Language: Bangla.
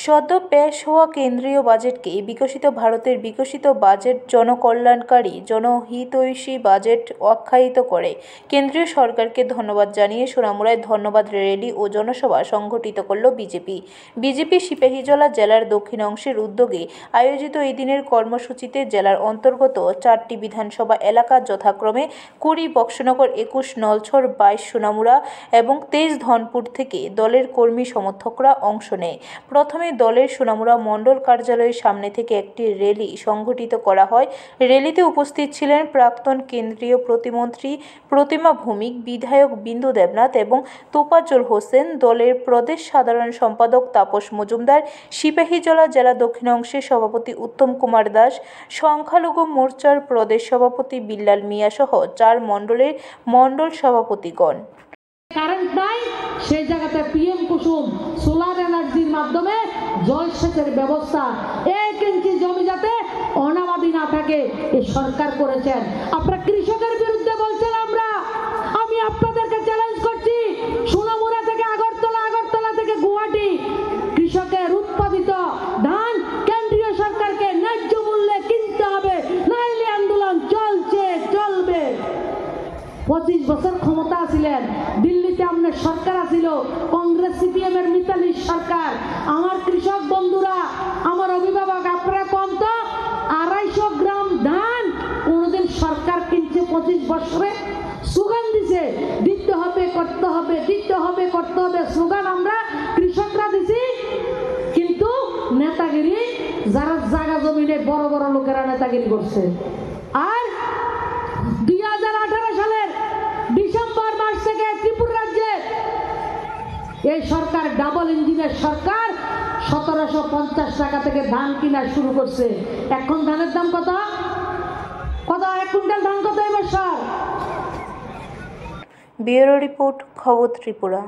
সদ্য পেশ হওয়া কেন্দ্রীয় বাজেটকে বিকশিত ভারতের বিকশিত বাজেট, জনকল্যাণকারী, জনহিতৈষী বাজেট আখ্যায়িত করে কেন্দ্রীয় সরকারকে ধন্যবাদ জানিয়ে সোনামুড়ায় ধন্যবাদ র্যালি ও জনসভা সংঘটিত করল বিজেপি সিপাহীজলা জেলার দক্ষিণ অংশের উদ্যোগে আয়োজিত এই দিনের কর্মসূচিতে জেলার অন্তর্গত 4টি বিধানসভা এলাকা যথাক্রমে 20 বক্সনগর, 21 নলছর, 22 সোনামুড়া এবং 23 ধনপুর থেকে দলের কর্মী সমর্থকরা অংশ নেয়। প্রথমে দলের সোনামুড়া মণ্ডল কার্যালয়ের সামনে থেকে একটি র্যালি সংঘটিত করা হয়। র্যালিতে উপস্থিত ছিলেন প্রাক্তন কেন্দ্রীয় প্রতিমন্ত্রী প্রতিমা ভৌমিক, বিধায়ক বিন্দু দেবনাথ এবং তোফাজ্জল হোসেন, দলের প্রদেশ সাধারণ সম্পাদক তাপস মজুমদার, সিপাহীজলা জেলা দক্ষিণাংশের সভাপতি উত্তম কুমার দাস, সংখ্যালঘু মোর্চার প্রদেশ সভাপতি বিল্লাল মিয়া সহ 4 মণ্ডলের মণ্ডল সভাপতিগণ। কারেন্ট নাই, সেই জায়গাতে পিএম কুসুম সোলার এনার্জির মাধ্যমে জলসেচের ব্যবস্থা, 1 ইঞ্চি জমি যাতে অনাবাদি না থাকে এই সরকার করেছেন। আপনারা কৃষকের বিরুদ্ধে বলছেন, আমি আপনাদেরকে চ্যালেঞ্জ করছি, সোনামুড়া থেকে আগরতলা, আগরতলা থেকে গুয়াহাটি কৃষকের উৎপাদিত ধান কেন্দ্রীয় সরকারকে ন্যায্য মূল্যে কিনতে হবে, নাইলে আন্দোলন চলবে। 25 বছর ক্ষমতা ছিলেন, দিল্লিতে আপনার সরকার ছিল, কংগ্রেস সিপিএম এর মিতালি সরকার। আমার কৃষক বন্ধুরা, আমার অভিভাবক, আপনারা কম তো 250 গ্রাম ধান কোনদিন সরকার কিনছে 25 বছরে? স্লোগান দিছে, দিতে হবে, করতে হবে, দিতে হবে, করতে হবে, স্লোগান আমরা কৃষকরা দিছি। কিন্তু নেতাগিরি, যারা জায়গা জমিনে বড় বড় লোকেরা নেতাগিরি করছে। আর 2018 সালের ডিসেম্বর মাস থেকে ত্রিপুরা রাজ্যে এই সরকার ডাবল ইঞ্জিনের সরকার 1750 টাকা থেকে ধান কিনা শুরু করছে। এখন ধানের দাম কত? 1 কুইন্টাল ধান কত এবার? ব্যুরো রিপোর্ট, খবর ত্রিপুরা।